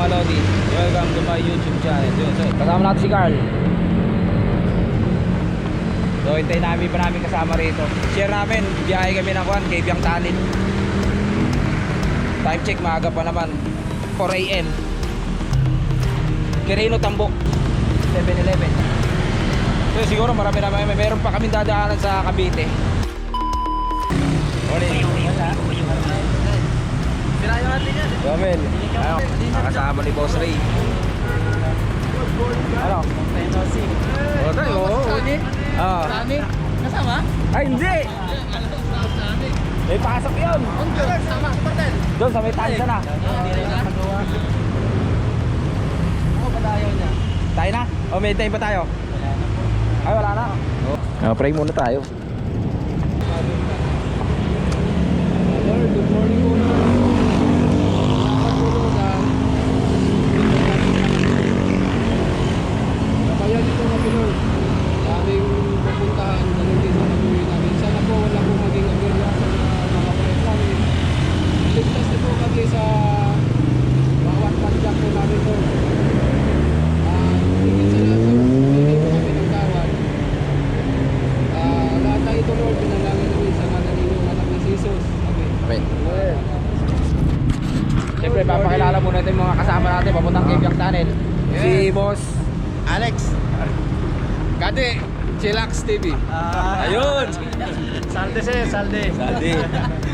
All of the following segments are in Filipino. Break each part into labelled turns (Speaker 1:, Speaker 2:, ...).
Speaker 1: mga Lodi? Welcome to my YouTube channel. So, kasama natin si Carl. So hintayin namin pa namin kasama rito. Share namin, biyahe kami ng Kwan, kay Biang Talin. Time check, maaga pa naman, 4 AM. Quirino Tambo 7-Eleven. So siguro marami naman, meron pa kaming dadaanan sa Cavite. Morning.
Speaker 2: Sirayo natin yan.
Speaker 1: Yomel, nakasama ni Boss Ray. Ano? O tayo, oo.
Speaker 2: Sami? Kasama?
Speaker 1: Ay hindi! May pasok yun!
Speaker 2: Sama, patel.
Speaker 1: Doon sa may tansa na.
Speaker 2: Oo, padayaw niya.
Speaker 1: Tayo na? O may time pa tayo? Ay wala na. Pray muna tayo.
Speaker 2: Lord, good morning po. Kabayan dito kami, Lord. Daming pupuntahan, dalawin sa pag-uwi namin. Sana po wala po maging aberya sa mga kapatid namin. Ligtas na po kami sa bawat padyak po namin, Lord. Higit sa lahat, Lord, hindi po kami nagkawan. Lahat na ito, Lord, pinalangin namin sa ngalan ninyong anak ni Jesus. Amen.
Speaker 1: Amen. Siyempre papakilala muna natin yung mga kasama natin papuntang kay Biang Tunnel. Si Boss
Speaker 2: Alex. Kade, Chillax TV.
Speaker 1: Ayun!
Speaker 2: Salde salde.
Speaker 1: Saldi.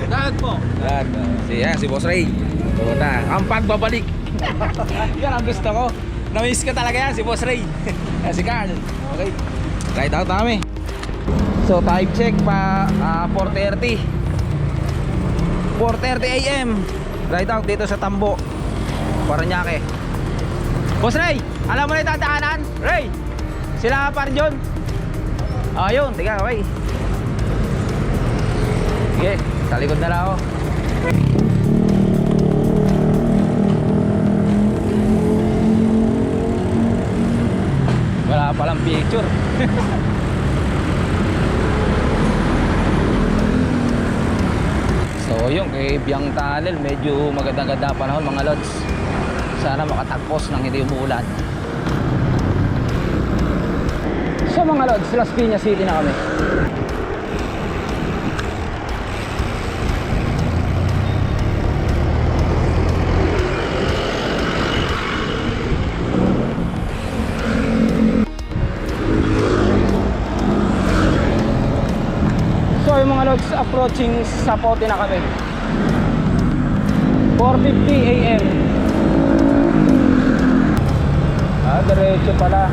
Speaker 2: Lahat po.
Speaker 1: Yan, si Boss Ray. Pumunta. Ang pagbabalik. Yan ang gusto ko. Na-miss ka talaga yan si Boss Ray. Yan si Carl. Okay. Ride out kami. So time check pa 4:30. 4:30 AM. Ride out dito sa Tambo, Paranaque. Boss Ray, alam mo na yung tataanan? Ray, sila pa rin dyan. Ayun, tiga, okay. Sige, sa likod na lang ako. Wala palang picture. So yung kay Biang Tunnel, medyo maganda-ganda panahon mga lods. Sana makatagpos nang hindi umuulan. So mga lods, Las Piñas City na kami. So yung mga lods, approaching Sapote na kami. 4:50 AM. Diretso pala.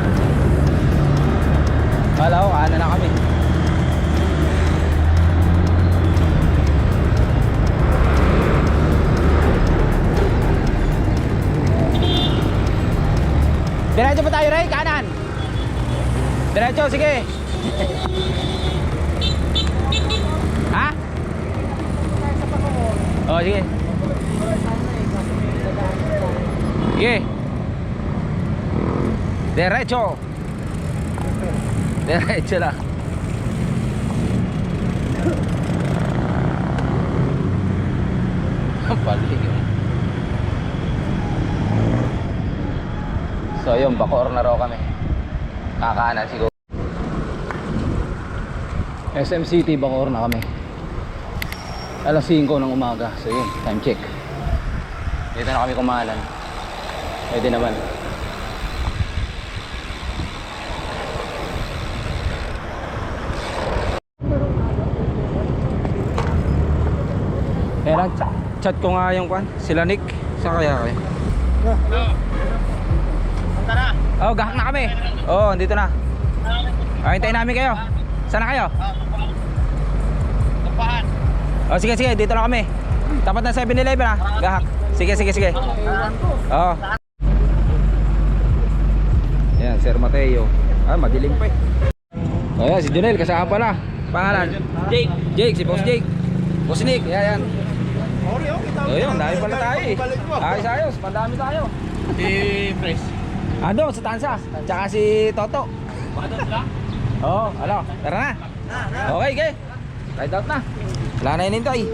Speaker 1: Kala ko kanan na kami. Diretso pa tayo, Ray? Kanan. Diretso, sige. Ha? Oh, sige. Sige. Derecho. Derecho lang. Balik yun. So yun, Bacoor na raw kami. Kakanan siguro. SM City, Bacoor na kami. Alas 5 ng umaga. So yun, time check. Dito na kami kumalan. Pwede naman. Kaya lang, chat ko nga yung kwan, sila Nick. Saan kaya kayo?
Speaker 2: Tara.
Speaker 1: Oh, gahak na kami. Oh, dito na. Hintayin namin kayo. Saan na kayo?
Speaker 2: Tapahan.
Speaker 1: Oh, sige, dito na kami. Tapat na 7-Eleven ha. Gahak. Sige. Oh. Yan, Sir Mateo. Madilim pa eh. Ayan, si Junel, kasama pala. Pangalan? Jake, si Boss Jake. Boss Nick, yan. Ayun, dahil pala tayo eh. Ayos, pandami tayo.
Speaker 2: Si Pres.
Speaker 1: Doon, sa Tansa. Tsaka si Toto. Oo, ano, tara na. Okay. Ride out na. Wala na inintay.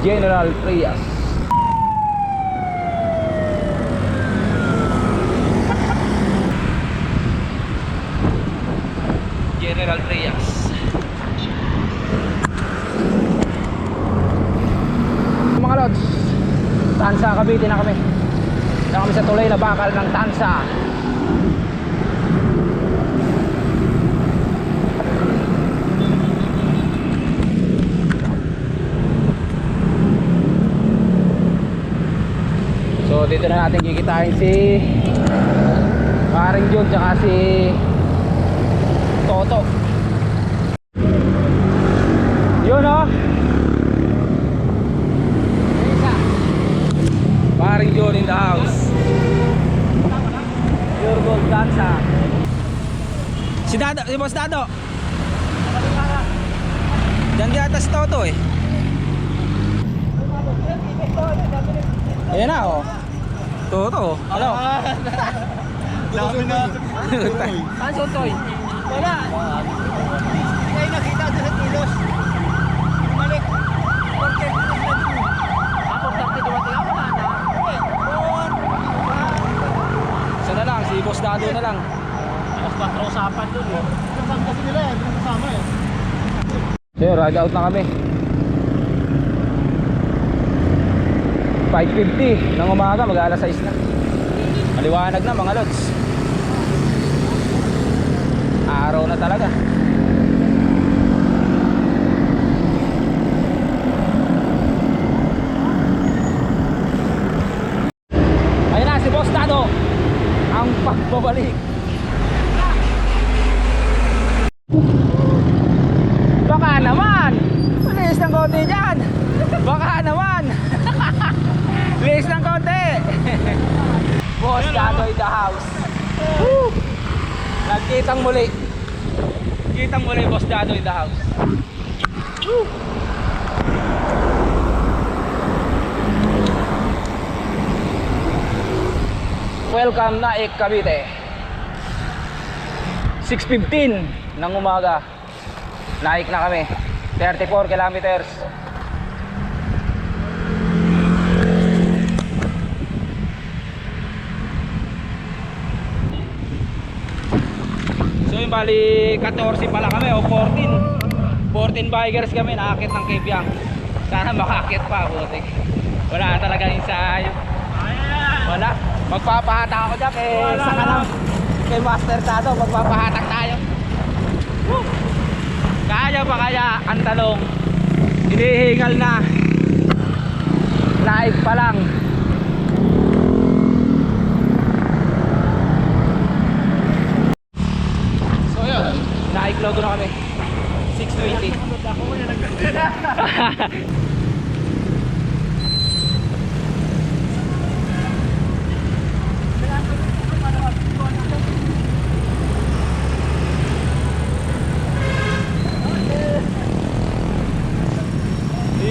Speaker 1: General Trias. General Trias. Mga lods, Tansa, Cavite na kami. Na kami sa tulay na bakal ng Tansa. So dito na natin kikitain si Karing Jun tsaka si Toto. Yun o, Karing Jun in the house. Pure gold Tansa. Si Dado, si Boss Dado. Diyan di atas Toto eh. Ayan na oh. Toto. Ano?
Speaker 2: Dami na.
Speaker 1: Saan si Utoy?
Speaker 2: Wala. Hindi kayo nakita doon sa kilos. Bumalik. Okay. Ako tapos dumating ako na.
Speaker 1: Isa na lang, si Boss Dado na lang.
Speaker 2: Mas usapan doon eh. Kasama kasi nila eh. Kasama eh.
Speaker 1: So ride out na kami. 5:50 ng umaga, mag-alas 6 na. Maliwanag na mga lods. Araw na talaga. Ayun na si Boss Dado. Ang pagbabalik. Baka naman. Liis ng konti dyan. Baka naman. Liis ng konti. Boss Dado in the house. Woo! Nagkitang muli. Kitang muli Boss Dado in the house. Woo! Welcome na Cavite. 6:15 ng umaga. Naik na kami. 34 kilometers. So yung bali 14 pala kami o 14 bikers kami naakit ng Kebyang. Sana makakit pa butik. Wala talaga ensayo. Wala. Magpapahatak ako dyan kay saka lang kay Master Tado. Magpapahatak tayo. Woo! Kaya pa kaya ang talong. Hinihingal na. Naik pa lang. So yun, naik logo na kami. 6:20.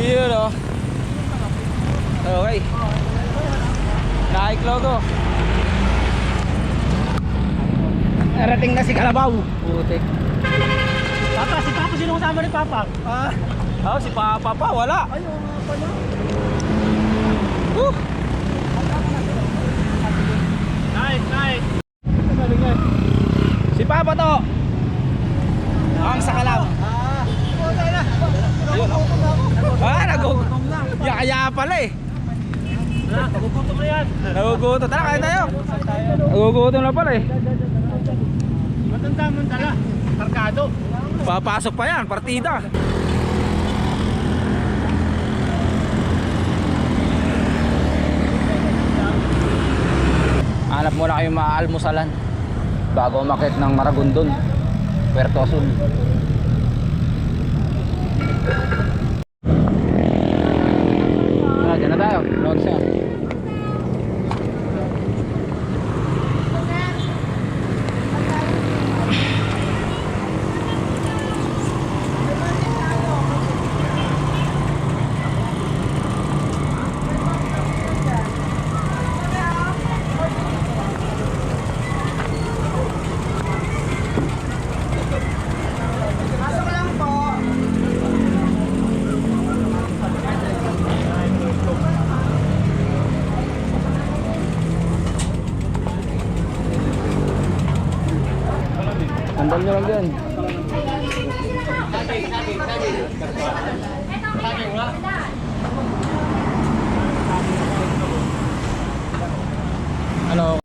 Speaker 1: Yun o. Okay. Nike logo. Narating na si Kalabaw. Putik.
Speaker 2: Papa, si Papa, sino kasama ni Papa?
Speaker 1: Oh, si Papa pa, wala.
Speaker 2: Ayaw nga pala. Nice.
Speaker 1: Si Papa to. Ang sakalaw.
Speaker 2: Okay na.
Speaker 1: Ayun, nagugutom na. Kaya pala eh.
Speaker 2: Nagugutom na yan.
Speaker 1: Nagugutom. Tara, kaya tayo. Nagugutom na pala eh.
Speaker 2: Matanda mo dala. Karkado.
Speaker 1: Papasok pa yan, partida. Hanap muna kayong maalmusalan bago umakit ng Maragondon, Puerto Azul. Diyan na tayo. Launch na. Sandal nyo lang dyan. Ano?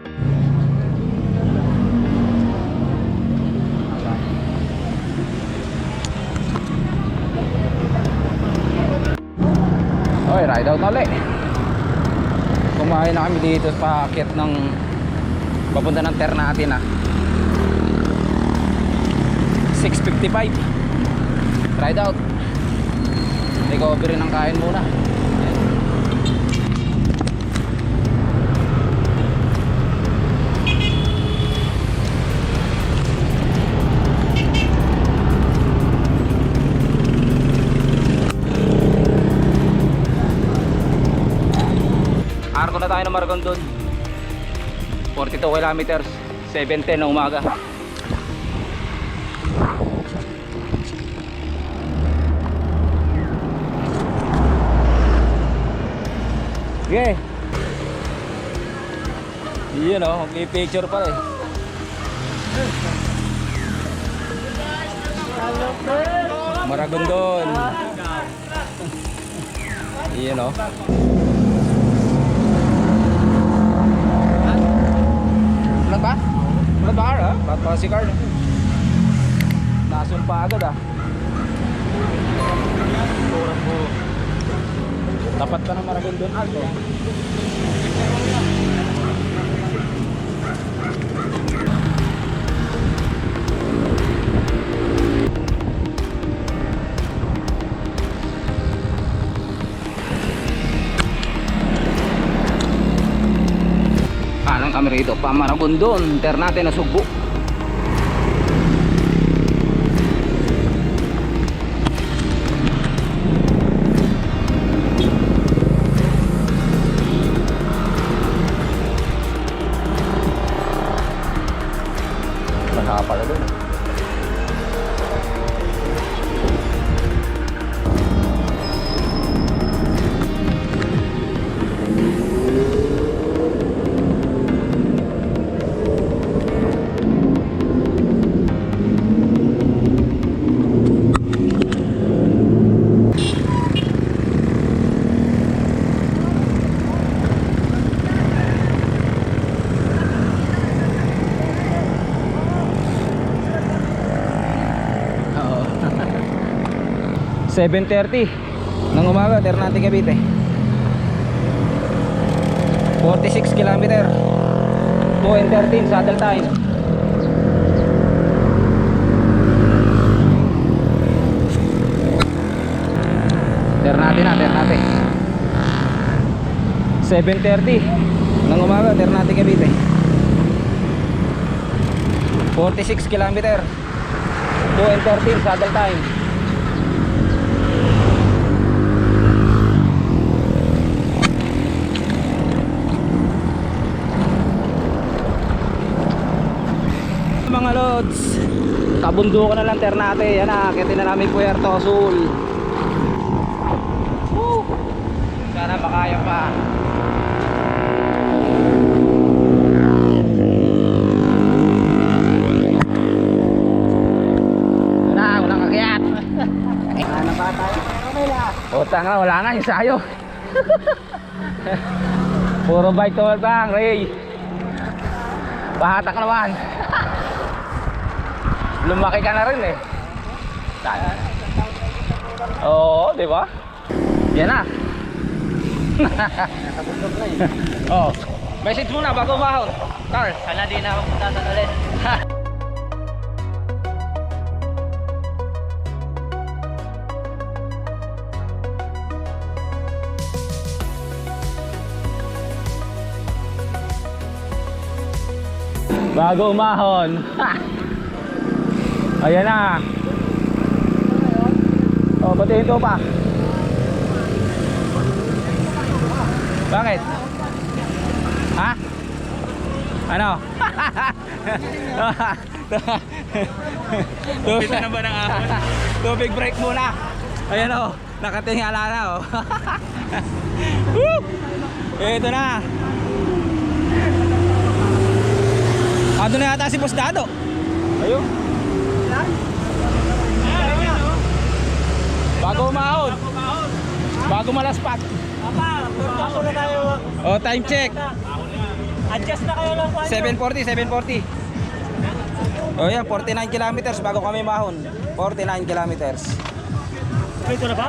Speaker 1: Okay, ride out na ulit. Kumain na kami dito sa paakyat ng papunta ng Ternate na 6:55. Ride out. Recovery ng kain muna. Arko na tayo ng Maragondon. 42 kilometers, 7:10 na umaga. Okay. Yun o, mag-picture pa eh. Maragondon. Yun o. Ulan ba? Ulan ba ha? Ba't pa si Carl? Nasumpa agad ah. Dapat ka ng Maragondon Alto. Kanan kami rito pa Maragondon, Ternate na Subo. Pala doon. Oo. 7:30 ng umaga, Ternate, Cavite. 46 kilometer, 2:13 saddle time. Ternate na, Ternate. 7:30 ng umaga, Ternate, Cavite. 46 kilometer, 2:13 saddle time. Mga lods, kabundukan na lang Ternate. Yan na, akitin na namin Puerto Azul. Woo! Sana makaya pa. Unang kakyat. Ano pa tayo? Utang na, wala nga yung sayo. Puro bike to lang, Ray. Pahatak naman. Lumaki ka na rin eh. Oo, di ba? Yan na.
Speaker 2: Nakabundok na eh.
Speaker 1: Oh. Message muna bago umahon. Carl.
Speaker 2: Sana di na ako punta ulit.
Speaker 1: Bago umahon. Ayan na. Oh, pati ito pa. Bakit? Ha? Ano? Tubig na ba ng ahon? Tubig break muna. Ayan o, nakatingala na o. Ito na. Ando na yata si Boss Dado. Ayun. Bago umahon. Bago malaspat.
Speaker 3: Ako na tayo.
Speaker 1: Oh, time check.
Speaker 3: Adjust na kayo lang.
Speaker 1: 7:40. Oh, yan, 49 kilometers bago kami mahon. 49 kilometers.
Speaker 3: Ito na ba?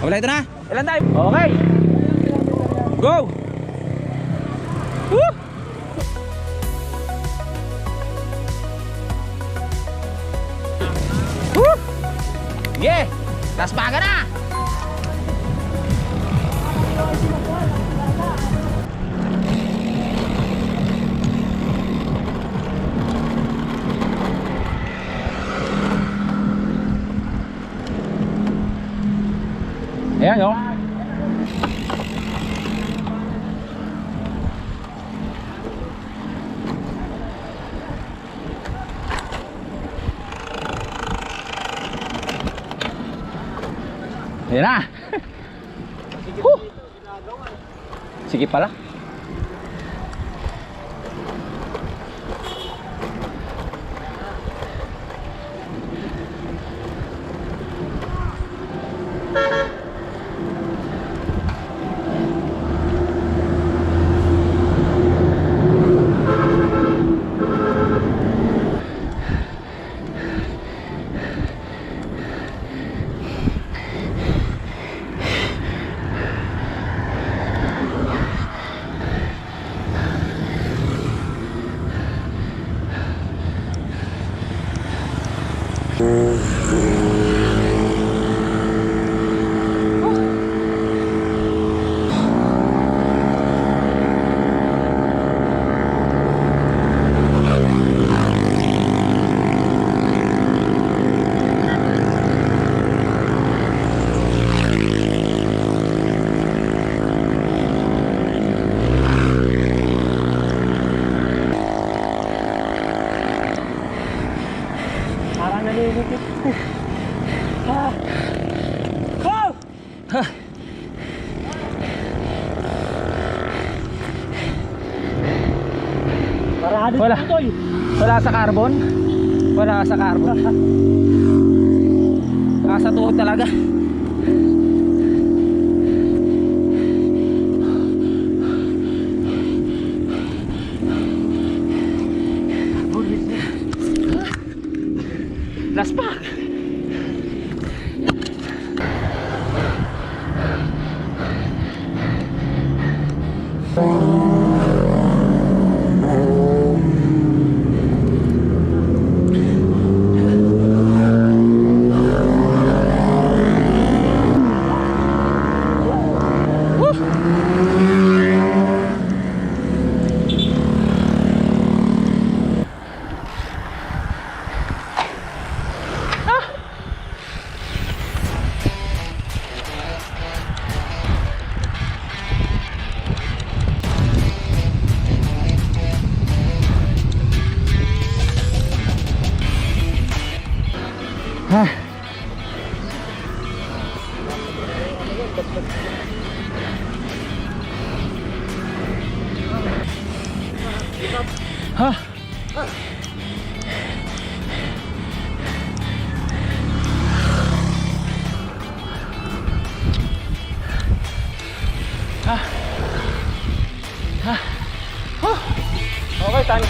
Speaker 1: Wala, ito na. Ilan tayo? Okay. Go! Woo! Woo! Yeah! Laspaga na! Ayan, oh. Ayan na. Sige pala.
Speaker 3: Parang nalilipit. Go! Parado
Speaker 1: Wala.
Speaker 3: dito eh.
Speaker 1: Wala sa carbon. Wala sa carbon. Nasa tuhod talaga. Laspak. Ha. Ha. Ha. Ha. Okay, time.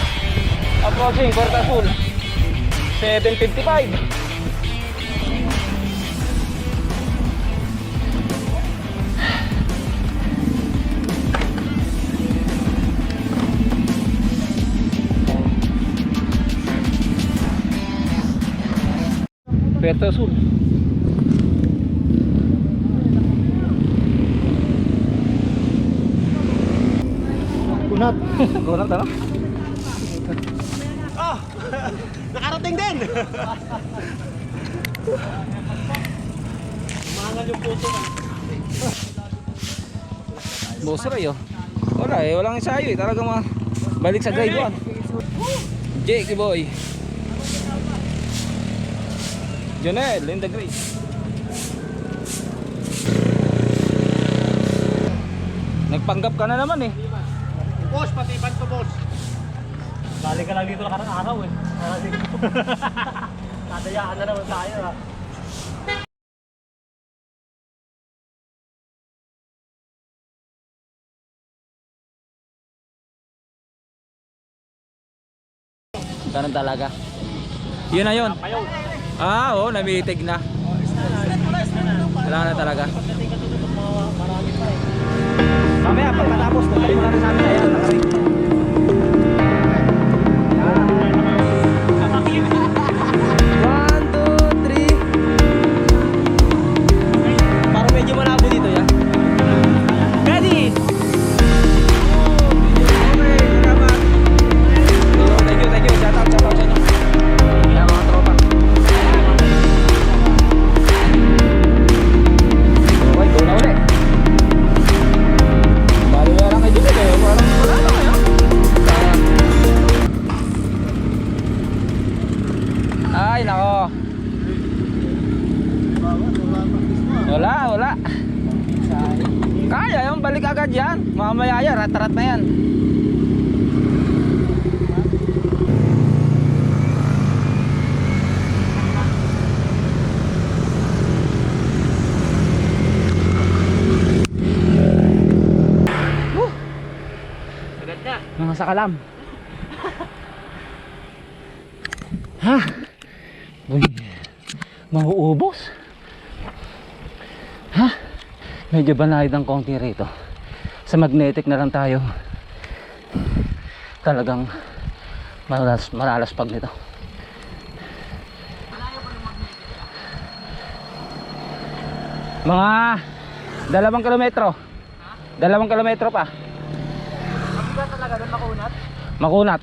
Speaker 1: Approaching Puerto Azul. 7:55. Puerto Azul.
Speaker 3: Kunat.
Speaker 1: Kunat ano?
Speaker 3: Oh! Nakarating din! Umangal yung puso ka.
Speaker 1: Boss Ray, oh. Wala eh, walang ensayo eh. Talagang balik sa grade 1. Jake boy. Jonel in the grade. Nagpanggap ka na naman eh.
Speaker 3: Boss, patipan to boss. Balik ka lang dito nakarang araw eh. Dadayaan na naman tayo ha.
Speaker 1: Ganun talaga. Yun na yun. Ah, oo, namitig na. Wala na talaga. Mamaya, pagkatapos, nagkalim mo na rin sa amin. Ayan, nakaring. One, two, three. Parang medyo malabo dito, ya. Ready? Okay, salamat. Thank you. Shout out sa inyo. Ayan, mga tropa. Okay, go na ulit. Bali na lang kayo dito kayo. Parang wala na kayo. Ay, nako. Wala. Kaya yung balik agad yan. Mamaya yan, rat-rat na yan. Mga sakalam. Ha? Uy, mauubos. Ha? Medyo banayad ang konti rito. Sa magnetic na lang tayo. Talagang malalaspag nito. Mga 2 kilometro. 2 kilometro pa.
Speaker 3: Talaga doon makunat.
Speaker 1: Makunat.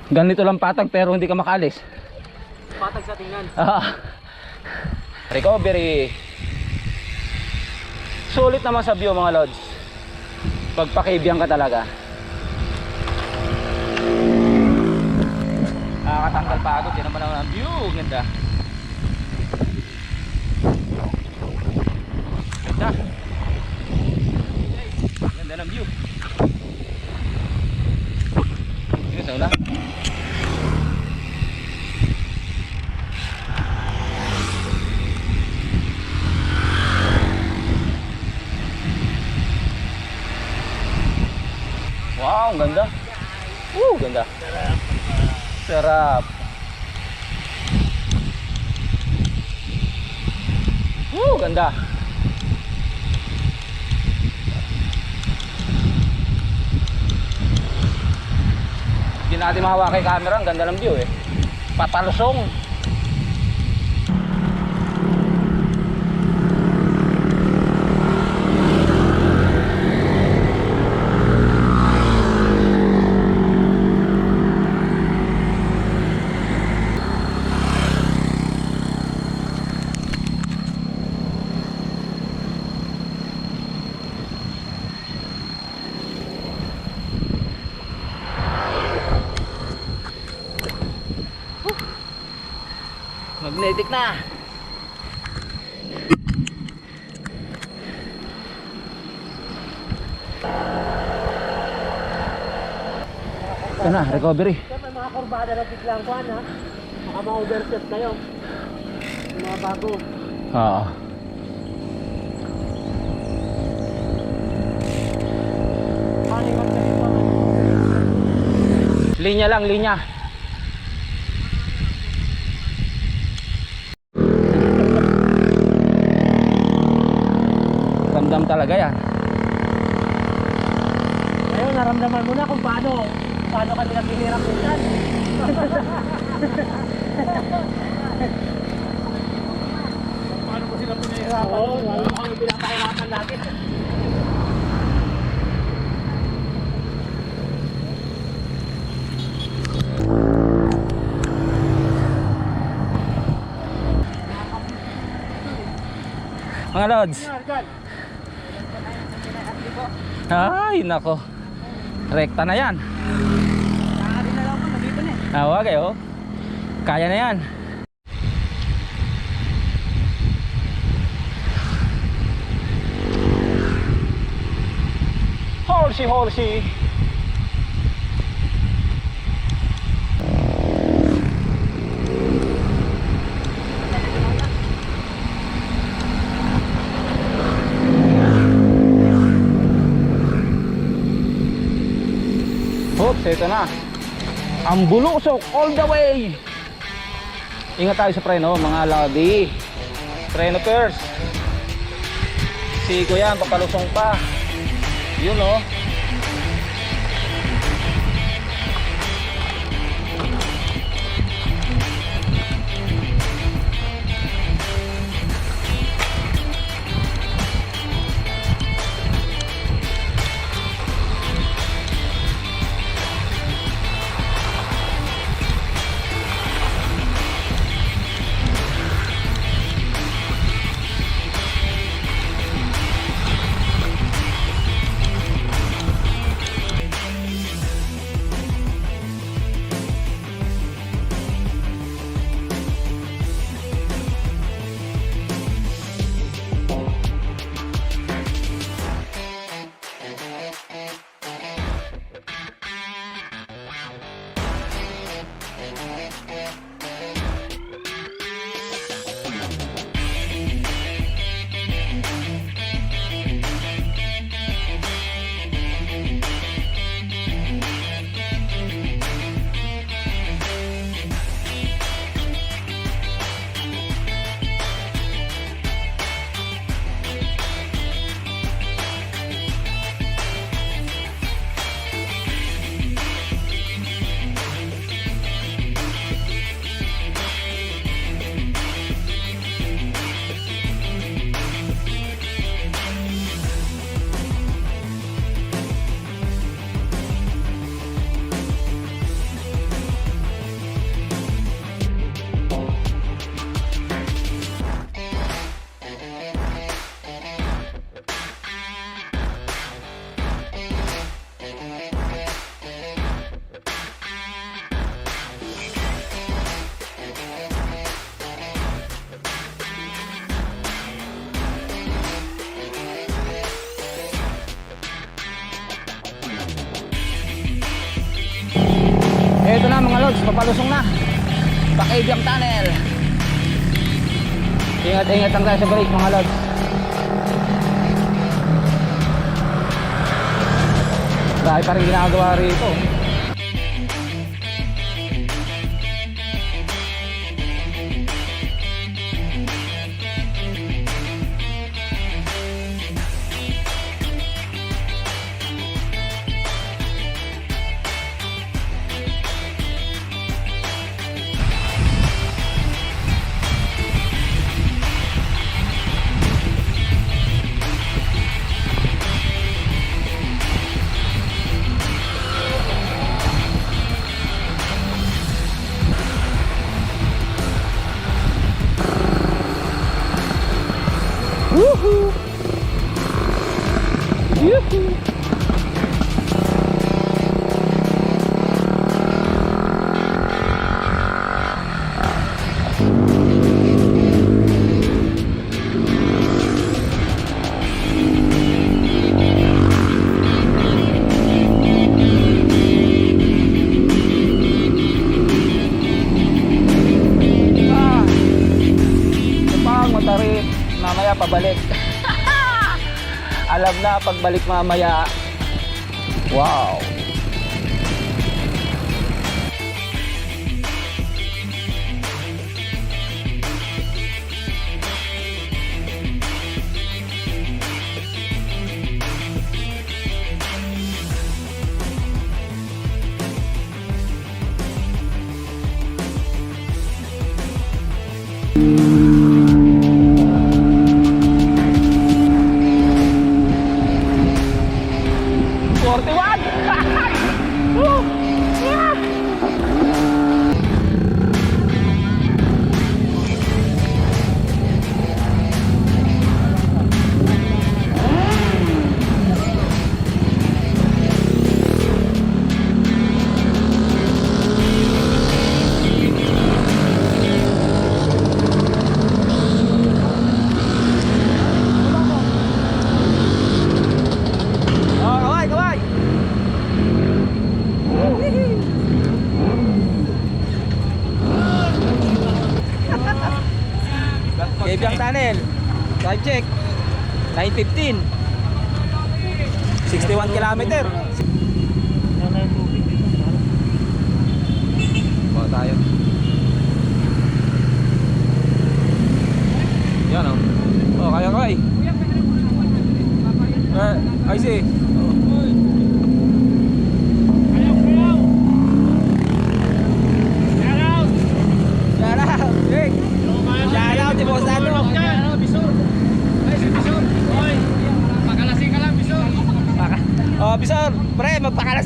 Speaker 1: Ganito lang patag pero hindi ka makaalis.
Speaker 3: Patag sa tingnan.
Speaker 1: Recovery. Sulit naman sa view mga lods. Pagpakibiyang ka talaga. Nakakatanggal pagod. Yan naman ang view. Ganda. Ganda. Ganda ng view. Yun sa ulan. Wow, ang ganda. Ganda. Sarap. Ganda. Hindi natin mahawak kay camera, ang ganda ng view eh. Papalusong. Magnetic na. Ito na, recovery.
Speaker 3: May mga kurbada na biglang kuhan ha. Baka ma-overset kayo. Yung mga bago.
Speaker 1: Oo. Linya lang, linya. Ramdam talaga yan.
Speaker 3: Ngayon, naramdaman mo na kung paano kami naghihirap minsan. Paano mo sila pinahirapan? Oo, paano kami pinapahirapan natin.
Speaker 1: Mga lods. Ay, nako. Rekta na yan. Wag oh. Kaya na yan. Horsey. Oops, ito na. Ang bulusok all the way. Ingat tayo sa preno mga lodi. Preno first. Siko yan, papalusong pa. Yun oh. Ito na mga lods, papalusong na. Pakibyang tunnel. Ingat-ingat lang tayo sa brake mga lods. Dahil pa rin ginagawa rito. Woohoo! Yoo-hoo! Mamaya pabalik. Alam na pagbalik mamaya. Wow. Kebyang tunnel. Time check. 9:15. 61 kilometer.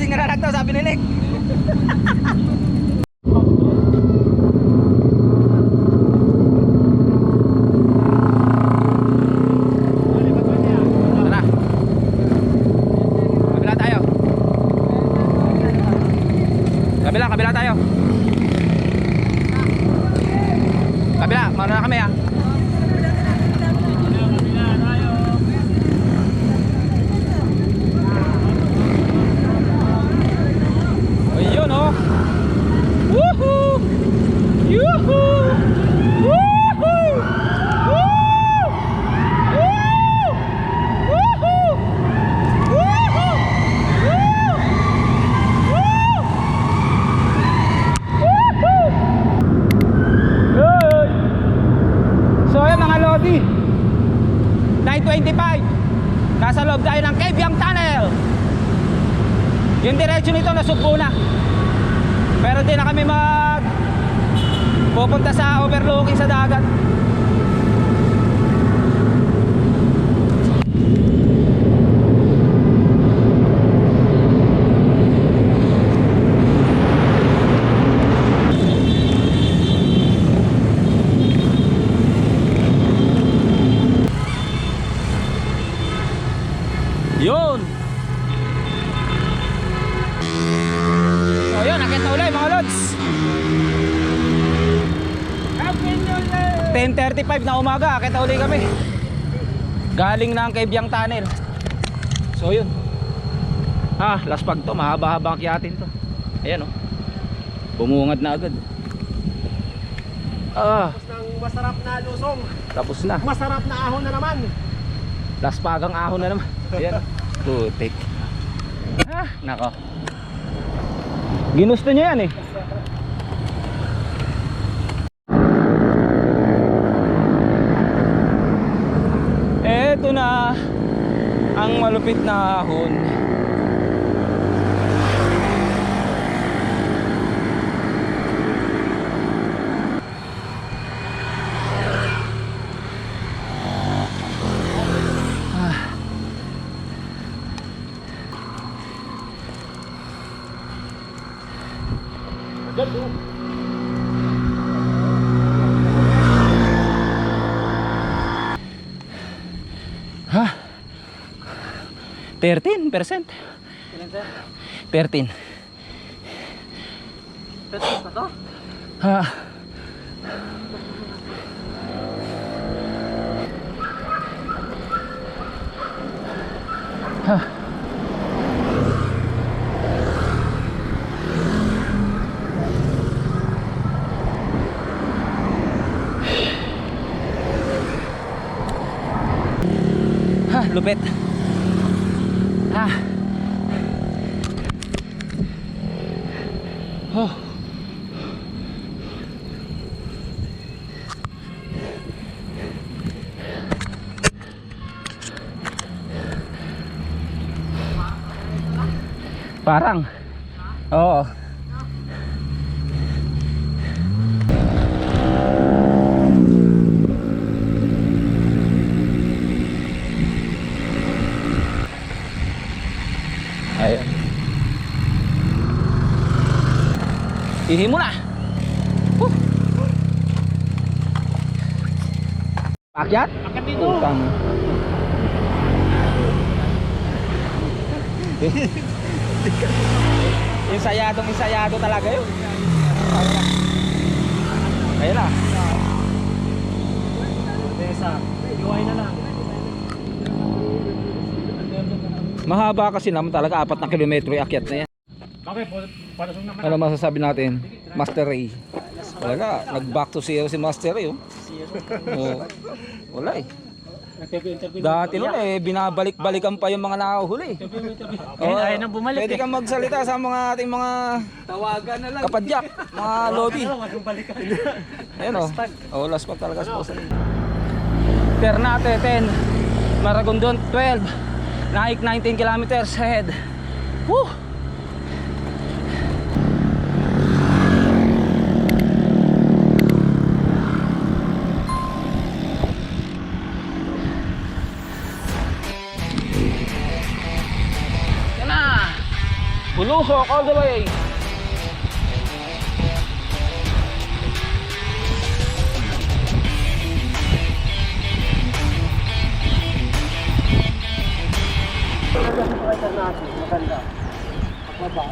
Speaker 1: Lasing nga na to, sabi ni Nick. Tara. Kabila tayo. Kabila tayo. Kabila, mauna na kami ha. Ayun oh. Woohoo! Yuhuu! Woohoo! Woo! Woo! Woohoo! Woohoo! Woo! Woo! So ayan mga Lodi, 9:25, nasa loob tayo ng Cavyang Tunnel. Yung diretso nito nasugpo na, pero di na kami pupunta sa overlooking sa dagat. Yun. So yun, nakita ulit mga lods. 10:35 na umaga, nakita ulit kami. Galing na ang Cavyang Tunnel. So yun. Laspag to, mahaba-haba ang kiyatin to. Ayan oh. Bumungad na agad.
Speaker 3: Tapos ng masarap na lusong.
Speaker 1: Tapos na.
Speaker 3: Masarap na ahon na naman.
Speaker 1: Laspagang ahon na naman. Ayan. Putik. Nako. Ginusto nyo yan eh. Eto na ang malupit na ahon. Ha? 13%. 13.
Speaker 3: 13 pa to?
Speaker 1: Ha. Ha. Lupit. Oh. Parang. Oo. Ayun. Ihi mo na. Akyat?
Speaker 3: Akyat dito.
Speaker 1: Utang. Insayado talaga yun. Ayun na.
Speaker 3: Desa. Iway na lang.
Speaker 1: Mahaba kasi naman talaga, 4 na kilometro yung akyat na yan.
Speaker 3: Bakit? Palusong naman.
Speaker 1: Ano masasabi natin? Master Ray. Wala, nag-back to zero si Master Ray. Oh. Wala eh. Dati nun binabalik-balikan pa yung mga nahuhuli.
Speaker 3: Ayaw nang bumalik.
Speaker 1: Pwede kang magsalita sa mga ating mga
Speaker 2: Tawagan na lang.
Speaker 1: kapadyak, mga lobby.
Speaker 3: balikan.
Speaker 1: Ayan o. Oh, last pack talaga sa posa. Ternate 10, Maragondon 12, Naik 19 kilometers ahead. Woo! Yan na! Pulo! Tusok all the way.
Speaker 3: Maganda sa rider natin. Maganda. Maba.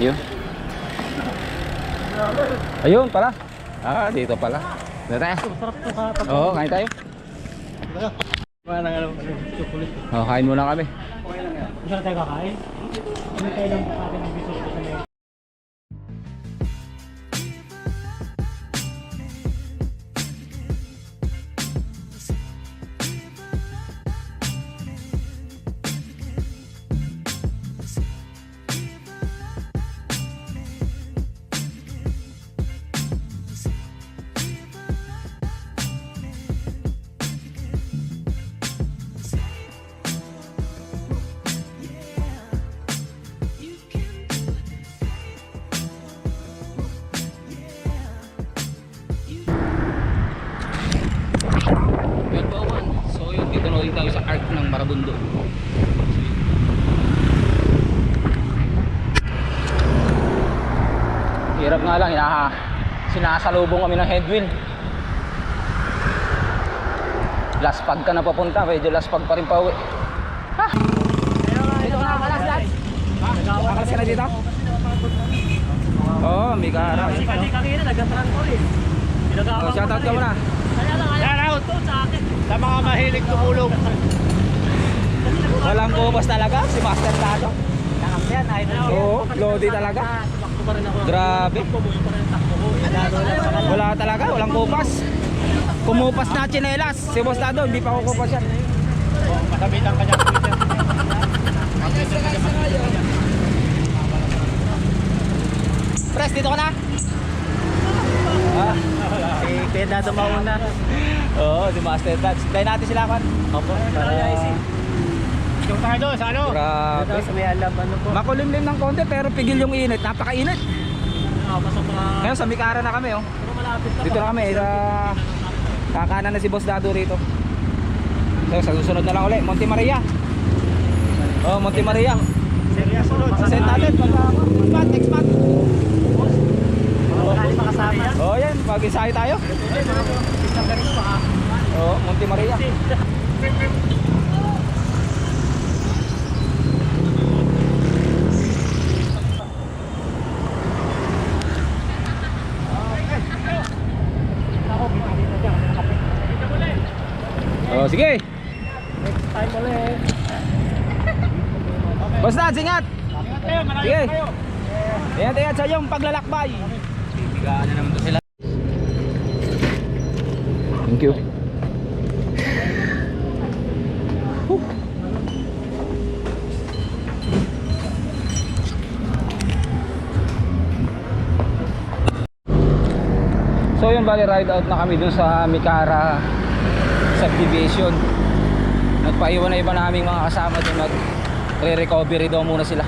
Speaker 1: Yun. Ayun pala. Ah, dito pala. Dito tayo.
Speaker 3: Sarap to ha.
Speaker 1: Oo, kain tayo.
Speaker 3: Parang chocolate.
Speaker 1: Oh, kain muna kami.
Speaker 3: Masarap tayo kakain. Hindi tayo lang kakain ng bisok sa ngayon.
Speaker 1: So yun, dito na ulit tayo sa arc ng Marabundo. Hirap nga lang, sinasalubong kami ng headwind. Laspag ka na papunta, medyo laspag pa rin pa uwi. Ha? Dito ka na, malas. Makalas ka na dito? Oo, may kara.
Speaker 3: Kasi kanina nag-trangkol eh.
Speaker 1: Oh, shoutout ka muna.
Speaker 3: Shoutout to sa akin. Sa mga mahilig tumulong.
Speaker 1: Walang kubos talaga, si Master Tado.
Speaker 3: Takap yan, idol.
Speaker 1: Oo, Lodi talaga.
Speaker 3: Tumakbo pa rin ako.
Speaker 1: Grabe.
Speaker 3: Pumuyo pa rin ang takbo ko. Lalo lang sa kanila.
Speaker 1: Wala talaga, walang kupas. Kumupas na chinelas. Si Boss Tado, hindi pa kukupas yan.
Speaker 3: Masabitan ka niya.
Speaker 1: Pres, dito ka na? Ah,
Speaker 3: Si Kuya Dado mauna.
Speaker 1: oo, si Master Tado. Tayo natin sila kan.
Speaker 3: Opo. Yung tayo doon sa ano?
Speaker 1: Grabe.
Speaker 3: Sa may alam ano po.
Speaker 1: Makulimlim ng konti pero pigil yung init. Napakainit.
Speaker 3: Pasok na.
Speaker 1: Ngayon sa Mikara na kami, oh.
Speaker 3: Pero malapit na.
Speaker 1: Dito na kami sa kakanan na si Boss Dado rito. So sa susunod na lang ulit, Monte Maria. Oh, Monte Maria.
Speaker 3: Seryoso sunod.
Speaker 1: Send natin pag next month.
Speaker 3: Kali makasama.
Speaker 1: Oh, yan, pag-ensayo tayo. Oh, Monte Maria. Oh, sige.
Speaker 3: Next time ulit.
Speaker 1: Basta, ingat.
Speaker 3: Tayo, malayo
Speaker 1: Sige.
Speaker 3: kayo.
Speaker 1: Ingat sa iyong paglalakbay. Bigaan na naman to sila. Thank you. So yun, bali ride out na kami dun sa Mikara subdivision. Nagpaiwan na iba naming mga kasama dun, nag-recovery daw muna sila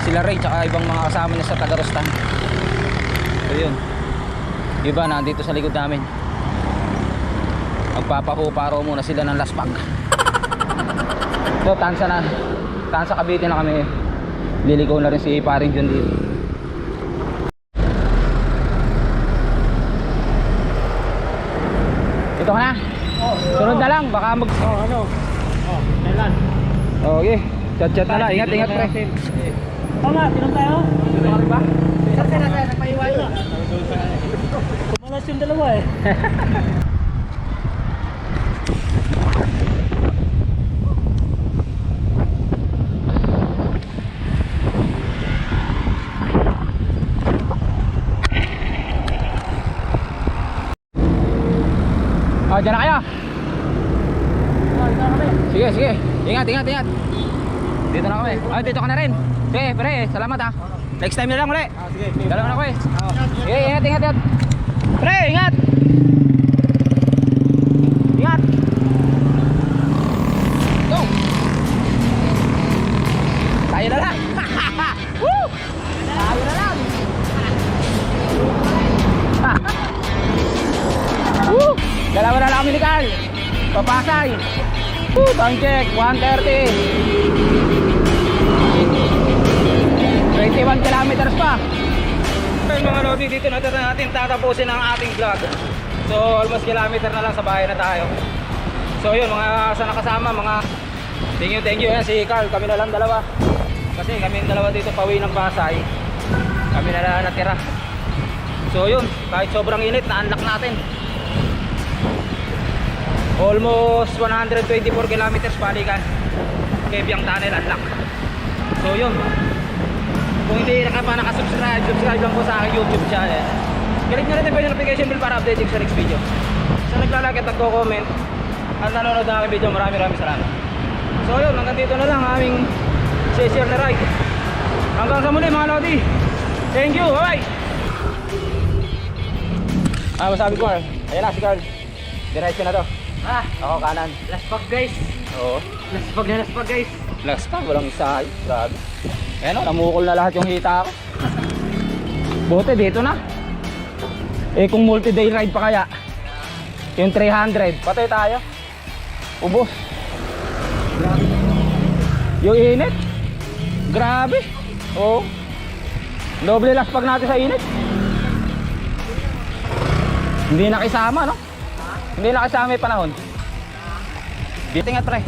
Speaker 1: Ray tsaka ibang mga kasama niya sa Tagarostan. So yun, iba nandito sa likod namin, magpapahuparo muna sila ng laspag. So tansa Cavite na kami, liligaw na rin si paring John dito. Ito ka na? Sunod na lang, baka mag...
Speaker 3: Ano? Kailan?
Speaker 1: Okay, chat na lang, ingat pre.
Speaker 3: Tama, tinong tayo?
Speaker 1: Ano ba?
Speaker 3: Saan ka na tayo? Nagpaiwan na. Kumalas yung dalawa eh.
Speaker 1: Oh, dyan na kayo.
Speaker 3: Ito na kami.
Speaker 1: Sige. Ingat. Dito na kami. Oh, dito ka na rin. Sige, pre, salamat ha. Next time na lang ulit.
Speaker 3: Sige.
Speaker 1: Dalawa na ako eh. Sige, ingat. Pre, ingat. Go. Tayo na lang. Woo! Tayo na lang. Woo! Dalawa na lang kami ni Carl. Papasay. Woo! Time check. 1:30. 21 kilometers pa. Ayun mga lodi, dito na natin tatapusin ang ating vlog. So almost kilometer na lang sa bahay na tayo. So yun mga sa nakasama, mga thank you. Yan si Carl, kami na lang dalawa. Kasi kami dalawa dito pauwi ng Pasay. Kami na lang natira. So yun, kahit sobrang init, na-unlock natin. Almost 124 kilometers balikan. Kebyang Tunnel unlock. So yun. Kung hindi ka pa nakasubscribe, subscribe lang po sa aking YouTube channel. Click nyo natin po yung notification bell para updating sa next video. Sa naglalike at nagko-comment at nanonood ng aking video, maraming salamat. So yun, hanggang dito na lang aming share na ride. Hanggang sa muli mga lodi. Thank you, bye bye. Masabi ko Carl, ayan na si Carl. Diretso na to. Ako kanan.
Speaker 3: Last pag guys.
Speaker 1: Oo.
Speaker 3: Last pag guys.
Speaker 1: Last pag, walang isa. Grabe. Ayan o, namukol na lahat yung hita ko. Buti dito na. Eh kung multi-day ride pa kaya, yung 300, patay tayo. Ubos. Grabe. Yung init. Grabe. Oo. Doble last pag natin sa init. Hindi nakisama, no? Hindi nakisama yung panahon. Ingat pre.